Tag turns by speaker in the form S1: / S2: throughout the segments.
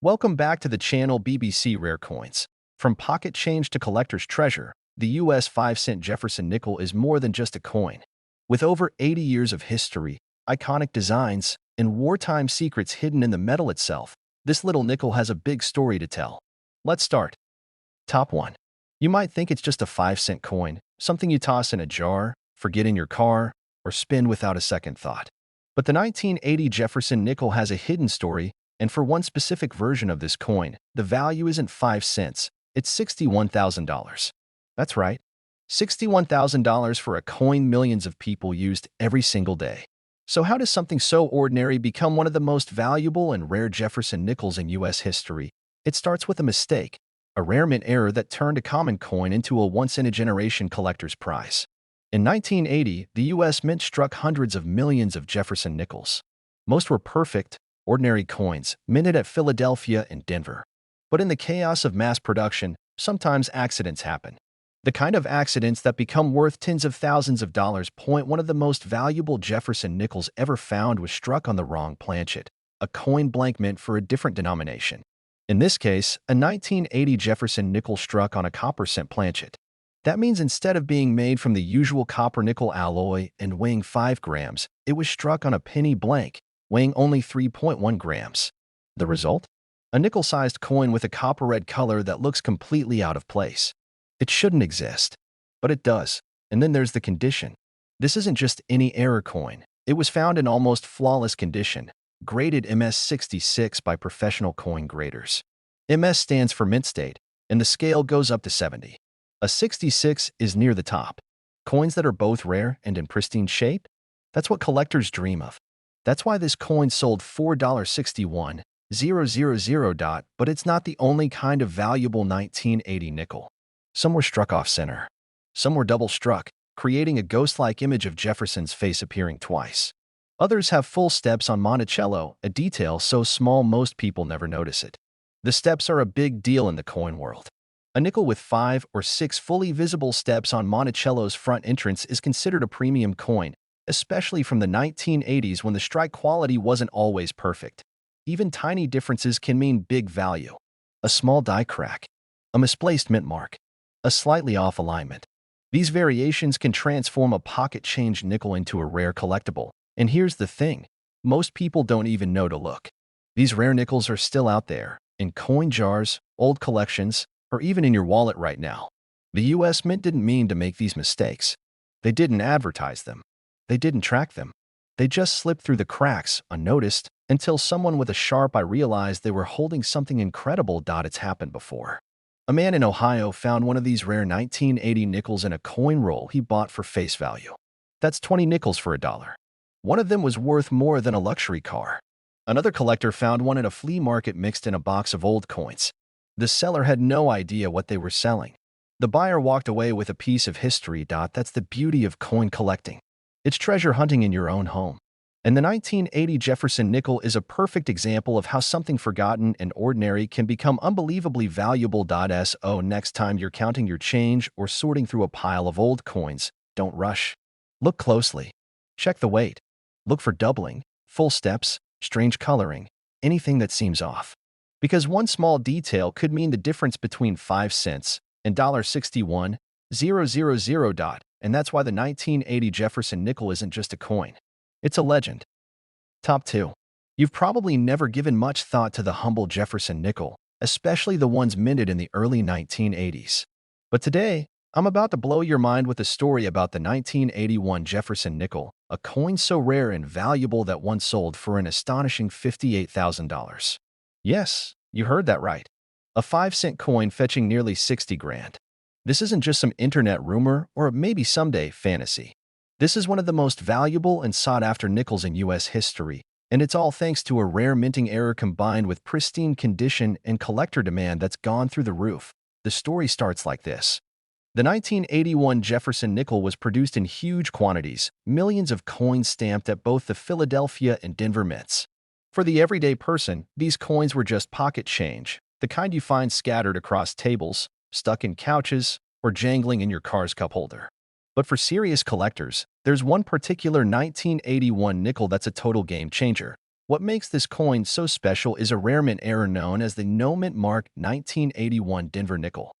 S1: Welcome back to the channel BBC Rare Coins. From pocket change to collector's treasure, the US 5-cent Jefferson nickel is more than just a coin. With over 80 years of history, iconic designs, and wartime secrets hidden in the metal itself, this little nickel has a big story to tell. Let's start. Top 1. You might think it's just a 5-cent coin, something you toss in a jar, forget in your car, or spin without a second thought. But the 1980 Jefferson nickel has a hidden story, and for one specific version of this coin, the value isn't 5 cents, it's $61,000. That's right, $61,000 for a coin millions of people used every single day. So how does something so ordinary become one of the most valuable and rare Jefferson nickels in U.S. history? It starts with a mistake, a rare mint error that turned a common coin into a once-in-a-generation collector's prize. In 1980, the U.S. Mint struck hundreds of millions of Jefferson nickels. Most were perfect, ordinary coins, minted at Philadelphia and Denver. But in the chaos of mass production, sometimes accidents happen. The kind of accidents that become worth tens of thousands of dollars. One of the most valuable Jefferson nickels ever found was struck on the wrong planchet, a coin blank mint for a different denomination. In this case, a 1980 Jefferson nickel struck on a copper cent planchet. That means instead of being made from the usual copper-nickel alloy and weighing 5 grams, it was struck on a penny blank, weighing only 3.1 grams. The result? A nickel-sized coin with a copper-red color that looks completely out of place. It shouldn't exist, but it does. And then there's the condition. This isn't just any error coin. It was found in almost flawless condition, graded MS66 by professional coin graders. MS stands for mint state, and the scale goes up to 70. A 66 is near the top. Coins that are both rare and in pristine shape? That's what collectors dream of. That's why this coin sold $4.61,000. But it's not the only kind of valuable 1980 nickel. Some were struck off-center. Some were double-struck, creating a ghost-like image of Jefferson's face appearing twice. Others have full steps on Monticello, a detail so small most people never notice it. The steps are a big deal in the coin world. A nickel with 5 or 6 fully visible steps on Monticello's front entrance is considered a premium coin, especially from the 1980s when the strike quality wasn't always perfect. Even tiny differences can mean big value. A small die crack, a misplaced mint mark, a slightly off alignment. These variations can transform a pocket-change nickel into a rare collectible. And here's the thing, most people don't even know to look. These rare nickels are still out there, in coin jars, old collections, or even in your wallet right now. The U.S. Mint didn't mean to make these mistakes. They didn't advertise them. They didn't track them. They just slipped through the cracks, unnoticed, until someone with a sharp eye realized they were holding something incredible. It's happened before. A man in Ohio found one of these rare 1980 nickels in a coin roll he bought for face value. That's 20 nickels for $1. One of them was worth more than a luxury car. Another collector found one at a flea market mixed in a box of old coins. The seller had no idea what they were selling. The buyer walked away with a piece of history. That's the beauty of coin collecting. It's treasure hunting in your own home. And the 1980 Jefferson nickel is a perfect example of how something forgotten and ordinary can become unbelievably valuable. So next time you're counting your change or sorting through a pile of old coins, don't rush. Look closely. Check the weight. Look for doubling, full steps, strange coloring, anything that seems off. Because one small detail could mean the difference between 5 cents and $61,000. And that's why the 1980 Jefferson nickel isn't just a coin. It's a legend. Top 2. You've probably never given much thought to the humble Jefferson nickel, especially the ones minted in the early 1980s. But today, I'm about to blow your mind with a story about the 1981 Jefferson nickel, a coin so rare and valuable that once sold for an astonishing $58,000. Yes, you heard that right. A 5-cent coin fetching nearly 60 grand. This isn't just some internet rumor or maybe someday fantasy. This is one of the most valuable and sought-after nickels in U.S. history, and it's all thanks to a rare minting error combined with pristine condition and collector demand that's gone through the roof. The story starts like this. The 1981 Jefferson nickel was produced in huge quantities, millions of coins stamped at both the Philadelphia and Denver mints. For the everyday person, these coins were just pocket change, the kind you find scattered across tables, stuck in couches, or jangling in your car's cup holder. But for serious collectors, there's one particular 1981 nickel that's a total game changer. What makes this coin so special is a rare mint error known as the no mint mark 1981 Denver nickel.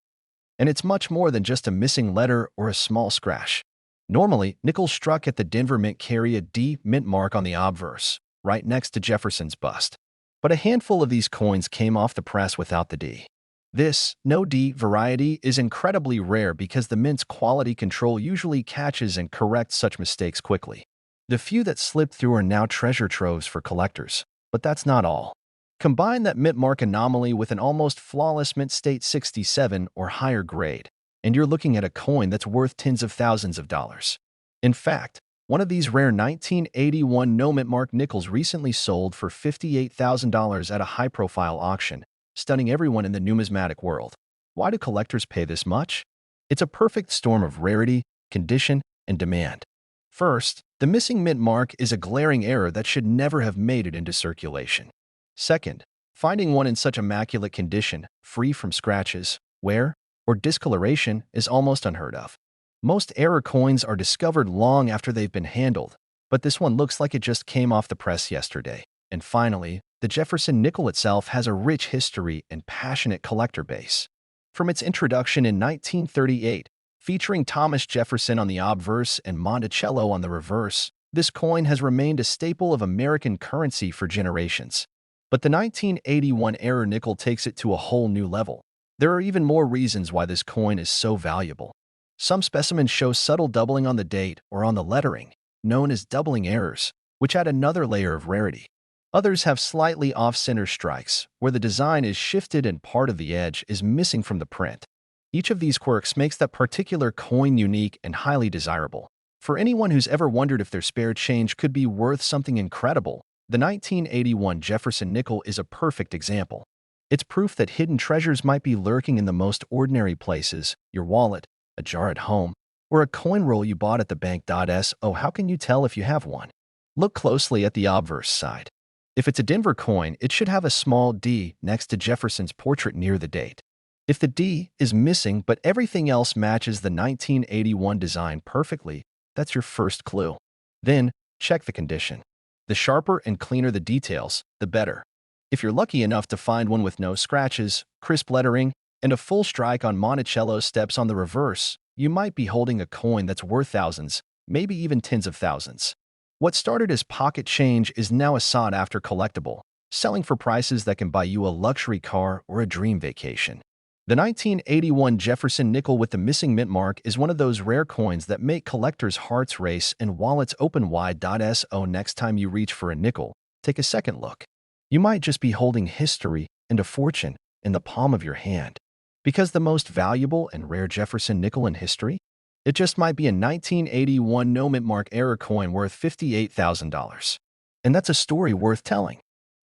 S1: And it's much more than just a missing letter or a small scratch. Normally, nickels struck at the Denver Mint carry a D mint mark on the obverse, right next to Jefferson's bust. But a handful of these coins came off the press without the D. This no D variety is incredibly rare because the mint's quality control usually catches and corrects such mistakes quickly. The few that slipped through are now treasure troves for collectors. But that's not all. Combine that mint mark anomaly with an almost flawless mint state 67 or higher grade, and you're looking at a coin that's worth tens of thousands of dollars. In fact, one of these rare 1981 no mint mark nickels recently sold for $58,000 at a high-profile auction, stunning everyone in the numismatic world. Why do collectors pay this much? It's a perfect storm of rarity, condition, and demand. First, the missing mint mark is a glaring error that should never have made it into circulation. Second, finding one in such immaculate condition, free from scratches, wear, or discoloration is almost unheard of. Most error coins are discovered long after they've been handled, but this one looks like it just came off the press yesterday. And finally, the Jefferson Nickel itself has a rich history and passionate collector base. From its introduction in 1938, featuring Thomas Jefferson on the obverse and Monticello on the reverse, this coin has remained a staple of American currency for generations. But the 1981 error nickel takes it to a whole new level. There are even more reasons why this coin is so valuable. Some specimens show subtle doubling on the date or on the lettering, known as doubling errors, which add another layer of rarity. Others have slightly off-center strikes, where the design is shifted and part of the edge is missing from the print. Each of these quirks makes that particular coin unique and highly desirable. For anyone who's ever wondered if their spare change could be worth something incredible, the 1981 Jefferson Nickel is a perfect example. It's proof that hidden treasures might be lurking in the most ordinary places: your wallet, a jar at home, or a coin roll you bought at the bank. So how can you tell if you have one? Look closely at the obverse side. If it's a Denver coin, it should have a small D next to Jefferson's portrait near the date. If the D is missing but everything else matches the 1981 design perfectly, that's your first clue. Then, check the condition. The sharper and cleaner the details, the better. If you're lucky enough to find one with no scratches, crisp lettering, and a full strike on Monticello steps on the reverse, you might be holding a coin that's worth thousands, maybe even tens of thousands. What started as pocket change is now a sought-after collectible, selling for prices that can buy you a luxury car or a dream vacation. The 1981 Jefferson Nickel with the missing mint mark is one of those rare coins that make collectors' hearts race and wallets open wide. So next time you reach for a nickel, take a second look. You might just be holding history and a fortune in the palm of your hand. Because the most valuable and rare Jefferson Nickel in history? It just might be a 1981 no mint mark error coin worth $58,000. And that's a story worth telling.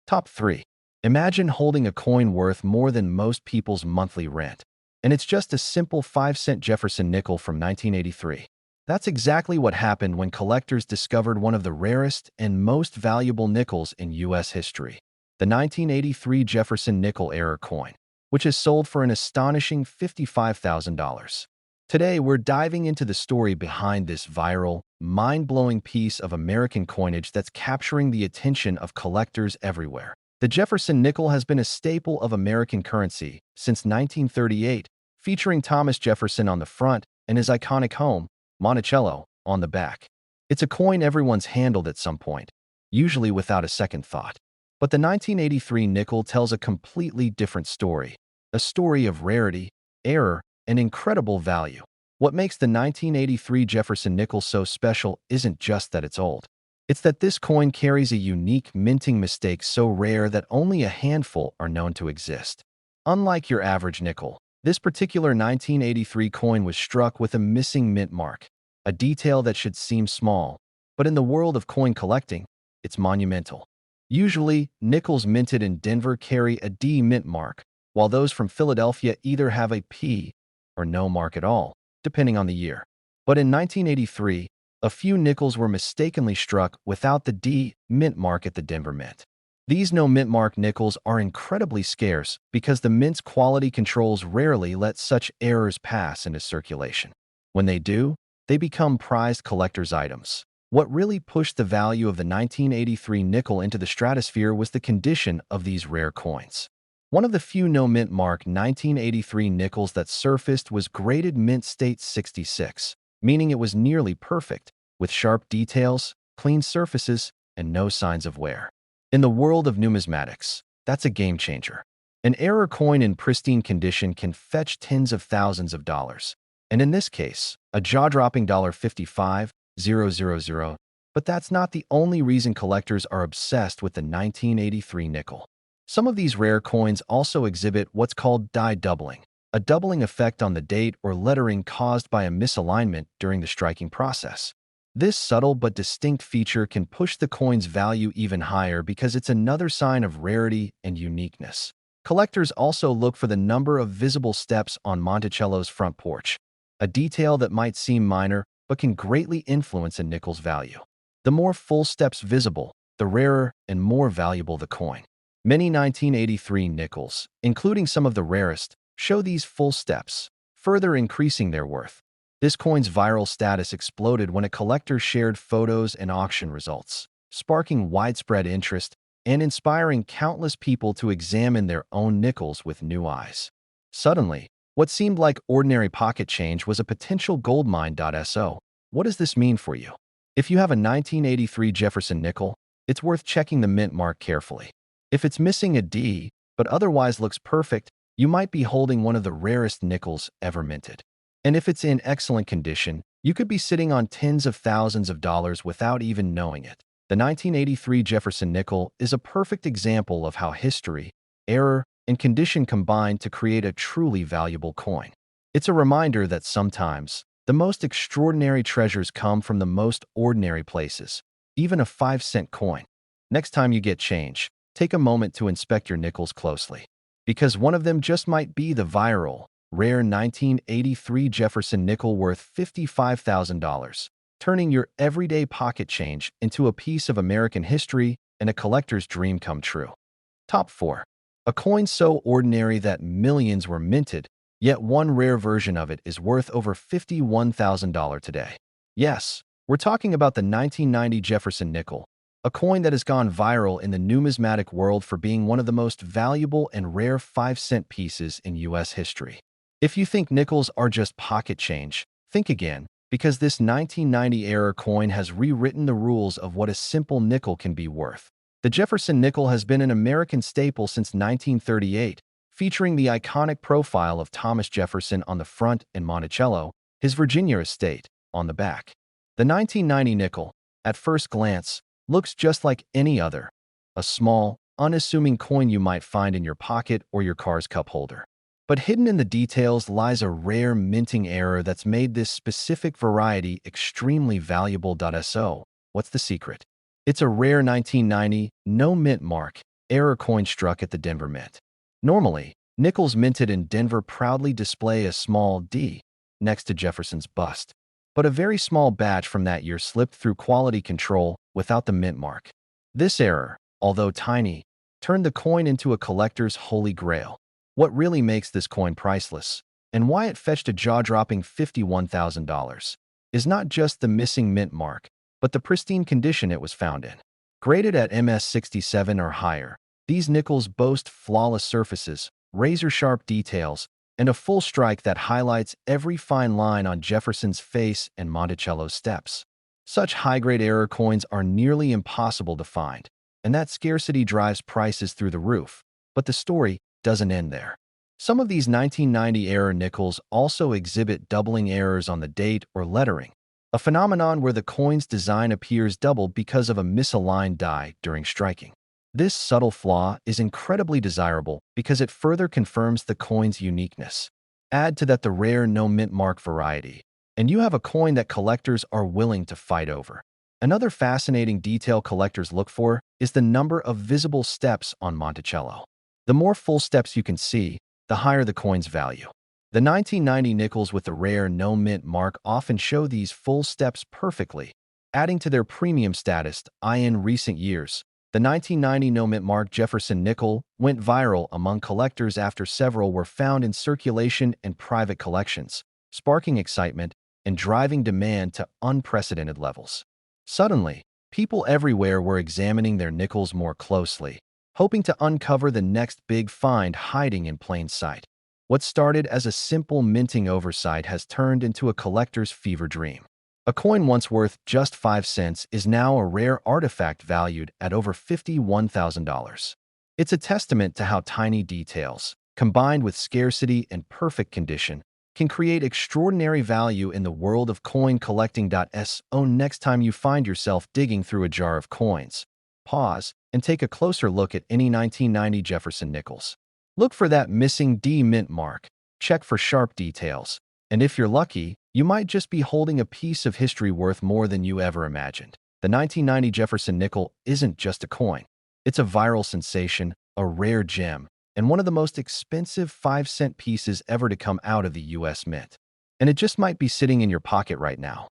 S1: Top 3. Imagine holding a coin worth more than most people's monthly rent. And it's just a simple 5-cent Jefferson nickel from 1983. That's exactly what happened when collectors discovered one of the rarest and most valuable nickels in U.S. history. The 1983 Jefferson Nickel error coin, which is sold for an astonishing $55,000. Today, we're diving into the story behind this viral, mind-blowing piece of American coinage that's capturing the attention of collectors everywhere. The Jefferson Nickel has been a staple of American currency since 1938, featuring Thomas Jefferson on the front and his iconic home, Monticello, on the back. It's a coin everyone's handled at some point, usually without a second thought. But the 1983 nickel tells a completely different story, a story of rarity, error, and incredible value. What makes the 1983 Jefferson Nickel so special isn't just that it's old. It's that this coin carries a unique minting mistake so rare that only a handful are known to exist. Unlike your average nickel, this particular 1983 coin was struck with a missing mint mark, a detail that should seem small, but in the world of coin collecting, it's monumental. Usually, nickels minted in Denver carry a D mint mark, while those from Philadelphia either have a P or no mark at all, depending on the year. But in 1983, a few nickels were mistakenly struck without the D mint mark at the Denver Mint. These no mint mark nickels are incredibly scarce because the mint's quality controls rarely let such errors pass into circulation. When they do, they become prized collector's items. What really pushed the value of the 1983 nickel into the stratosphere was the condition of these rare coins. One of the few no-mint mark 1983 nickels that surfaced was graded mint state 66, meaning it was nearly perfect, with sharp details, clean surfaces, and no signs of wear. In the world of numismatics, that's a game changer. An error coin in pristine condition can fetch tens of thousands of dollars. And in this case, a jaw-dropping $55,000. But that's not the only reason collectors are obsessed with the 1983 nickel. Some of these rare coins also exhibit what's called die doubling, a doubling effect on the date or lettering caused by a misalignment during the striking process. This subtle but distinct feature can push the coin's value even higher because it's another sign of rarity and uniqueness. Collectors also look for the number of visible steps on Monticello's front porch, a detail that might seem minor but can greatly influence a nickel's value. The more full steps visible, the rarer and more valuable the coin. Many 1983 nickels, including some of the rarest, show these full steps, further increasing their worth. This coin's viral status exploded when a collector shared photos and auction results, sparking widespread interest and inspiring countless people to examine their own nickels with new eyes. Suddenly, what seemed like ordinary pocket change was a potential goldmine. So, what does this mean for you? If you have a 1983 Jefferson nickel, it's worth checking the mint mark carefully. If it's missing a D, but otherwise looks perfect, you might be holding one of the rarest nickels ever minted. And if it's in excellent condition, you could be sitting on tens of thousands of dollars without even knowing it. The 1983 Jefferson nickel is a perfect example of how history, error, and condition combine to create a truly valuable coin. It's a reminder that sometimes, the most extraordinary treasures come from the most ordinary places, even a 5-cent coin. Next time you get change, take a moment to inspect your nickels closely, because one of them just might be the viral, rare 1983 Jefferson nickel worth $55,000, turning your everyday pocket change into a piece of American history and a collector's dream come true. Top 4. A coin so ordinary that millions were minted, yet one rare version of it is worth over $51,000 today. Yes, we're talking about the 1990 Jefferson nickel, a coin that has gone viral in the numismatic world for being one of the most valuable and rare 5-cent pieces in U.S. history. If you think nickels are just pocket change, think again, because this 1990 era coin has rewritten the rules of what a simple nickel can be worth. The Jefferson nickel has been an American staple since 1938, featuring the iconic profile of Thomas Jefferson on the front and Monticello, his Virginia estate, on the back. The 1990 nickel, at first glance, looks just like any other, a small, unassuming coin you might find in your pocket or your car's cup holder. But hidden in the details lies a rare minting error that's made this specific variety extremely valuable. So, what's the secret? It's a rare 1990, no mint mark, error coin struck at the Denver Mint. Normally, nickels minted in Denver proudly display a small D next to Jefferson's bust. But a very small batch from that year slipped through quality control without the mint mark. This error, although tiny, turned the coin into a collector's holy grail. What really makes this coin priceless, and why it fetched a jaw-dropping $51,000, is not just the missing mint mark, but the pristine condition it was found in. Graded at MS67 or higher, these nickels boast flawless surfaces, razor-sharp details, and a full strike that highlights every fine line on Jefferson's face and Monticello's steps. Such high-grade error coins are nearly impossible to find, and that scarcity drives prices through the roof. But the story doesn't end there. Some of these 1990 error nickels also exhibit doubling errors on the date or lettering, a phenomenon where the coin's design appears doubled because of a misaligned die during striking. This subtle flaw is incredibly desirable because it further confirms the coin's uniqueness. Add to that the rare no-mint mark variety, and you have a coin that collectors are willing to fight over. Another fascinating detail collectors look for is the number of visible steps on Monticello. The more full steps you can see, the higher the coin's value. The 1990 nickels with the rare no-mint mark often show these full steps perfectly, adding to their premium status. In recent years, the 1990 no-mint mark Jefferson nickel went viral among collectors after several were found in circulation and private collections, sparking excitement and driving demand to unprecedented levels. Suddenly, people everywhere were examining their nickels more closely, hoping to uncover the next big find hiding in plain sight. What started as a simple minting oversight has turned into a collector's fever dream. A coin once worth just 5 cents is now a rare artifact valued at over $51,000. It's a testament to how tiny details, combined with scarcity and perfect condition, can create extraordinary value in the world of coin collecting. So next time you find yourself digging through a jar of coins, pause and take a closer look at any 1990 Jefferson nickels. Look for that missing D mint mark, check for sharp details, and if you're lucky, you might just be holding a piece of history worth more than you ever imagined. The 1990 Jefferson nickel isn't just a coin. It's a viral sensation, a rare gem, and one of the most expensive 5-cent pieces ever to come out of the US Mint. And it just might be sitting in your pocket right now.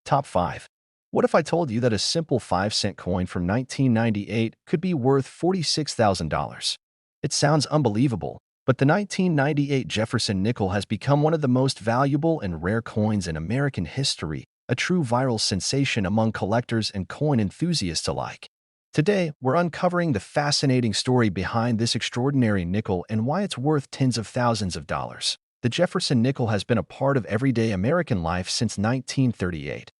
S1: Top 5. What if I told you that a simple 5-cent coin from 1998 could be worth $46,000? It sounds unbelievable, but the 1998 Jefferson nickel has become one of the most valuable and rare coins in American history, a true viral sensation among collectors and coin enthusiasts alike. Today, we're uncovering the fascinating story behind this extraordinary nickel and why it's worth tens of thousands of dollars. The Jefferson nickel has been a part of everyday American life since 1938.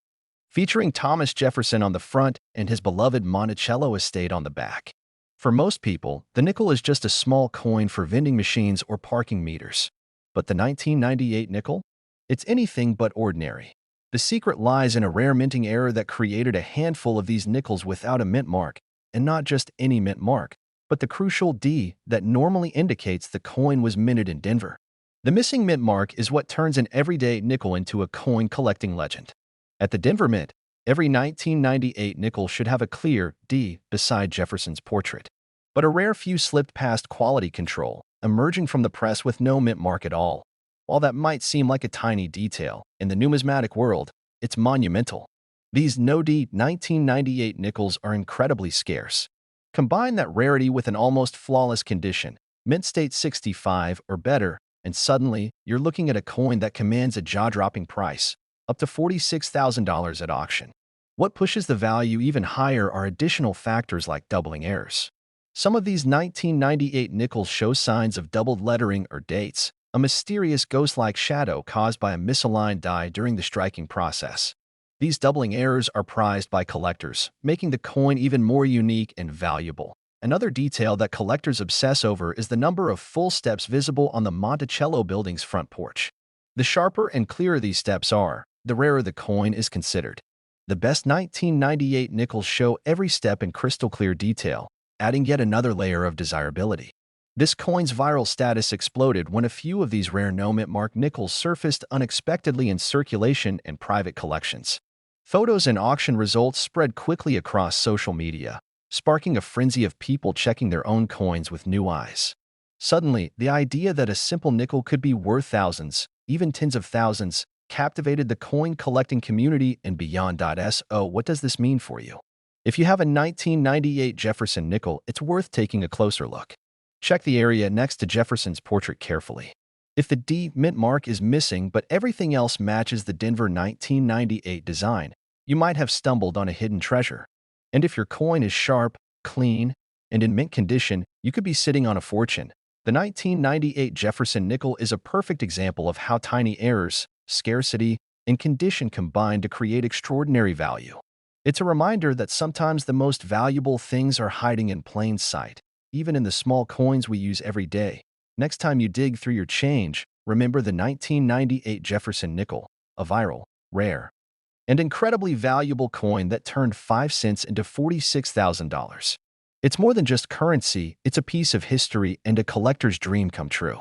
S1: Featuring Thomas Jefferson on the front and his beloved Monticello estate on the back. For most people, the nickel is just a small coin for vending machines or parking meters. But the 1998 nickel? It's anything but ordinary. The secret lies in a rare minting error that created a handful of these nickels without a mint mark, and not just any mint mark, but the crucial D that normally indicates the coin was minted in Denver. The missing mint mark is what turns an everyday nickel into a coin collecting legend. At the Denver Mint, every 1998 nickel should have a clear D beside Jefferson's portrait. But a rare few slipped past quality control, emerging from the press with no mint mark at all. While that might seem like a tiny detail, in the numismatic world, it's monumental. These no-D 1998 nickels are incredibly scarce. Combine that rarity with an almost flawless condition, mint state 65 or better, and suddenly you're looking at a coin that commands a jaw-dropping price, up to $46,000 at auction. What pushes the value even higher are additional factors like doubling errors. Some of these 1998 nickels show signs of doubled lettering or dates, a mysterious ghost-like shadow caused by a misaligned die during the striking process. These doubling errors are prized by collectors, making the coin even more unique and valuable. Another detail that collectors obsess over is the number of full steps visible on the Monticello building's front porch. The sharper and clearer these steps are, the rarer the coin is considered. The best 1998 nickels show every step in crystal clear detail, adding yet another layer of desirability. This coin's viral status exploded when a few of these rare no-mint mark nickels surfaced unexpectedly in circulation and private collections. Photos and auction results spread quickly across social media, sparking a frenzy of people checking their own coins with new eyes. Suddenly, the idea that a simple nickel could be worth thousands, even tens of thousands, captivated the coin collecting community and beyond. So what does this mean for you? If you have a 1998 Jefferson nickel, it's worth taking a closer look. Check the area next to Jefferson's portrait carefully. If the D mint mark is missing but everything else matches the Denver 1998 design, you might have stumbled on a hidden treasure. And if your coin is sharp, clean, and in mint condition, you could be sitting on a fortune. The 1998 Jefferson nickel is a perfect example of how tiny errors, scarcity, and condition combine to create extraordinary value. It's a reminder that sometimes the most valuable things are hiding in plain sight, even in the small coins we use every day. Next time you dig through your change, remember the 1998 Jefferson nickel, a viral, rare, and incredibly valuable coin that turned 5 cents into $46,000. It's more than just currency, it's a piece of history and a collector's dream come true.